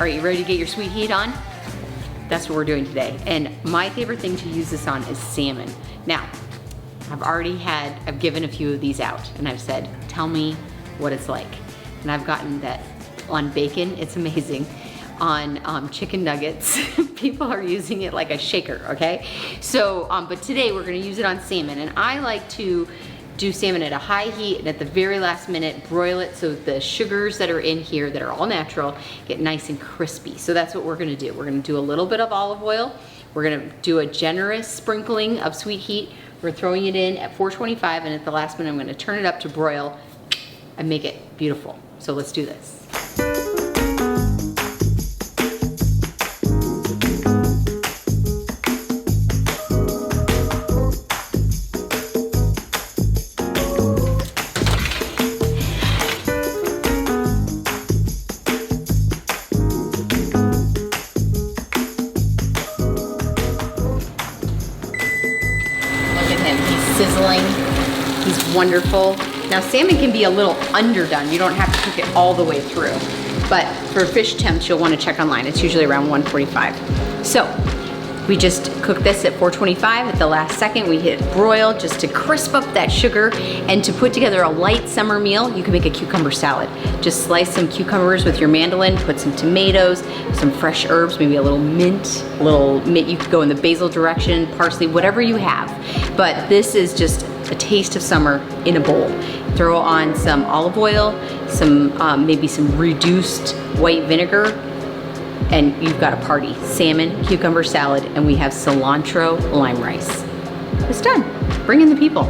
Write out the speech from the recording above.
All right, you ready to get your sweet heat on? That's what we're doing today. And my favorite thing to use this on is salmon. Now, I've given a few of these out and I've said, tell me what it's like. And I've gotten that on bacon, it's amazing. On chicken nuggets, people are using it like a shaker, okay? So, but today we're gonna use it on salmon. And I like to do salmon at a high heat and at the very last minute broil it so the sugars that are in here that are all natural get nice and crispy. So that's what we're gonna do. We're gonna do a little bit of olive oil. We're gonna do a generous sprinkling of sweet heat. We're throwing it in at 425 and at the last minute I'm gonna turn it up to broil and make it beautiful. So let's do this. Sizzling, he's wonderful. Now salmon can be a little underdone. You don't have to cook it all the way through. But for fish temps, you'll want to check online. It's usually around 145. So we just cook this at 425. At the last second, we hit broil just to crisp up that sugar and to put together a light summer meal. You can make a cucumber salad. Just slice some cucumbers with your mandolin, put some tomatoes, some fresh herbs, maybe a little mint, you could go in the basil direction, parsley, whatever you have. But this is just a taste of summer in a bowl. Throw on some olive oil, maybe some reduced white vinegar, and you've got a party. Salmon, cucumber salad, and we have cilantro lime rice. It's done. Bring in the people.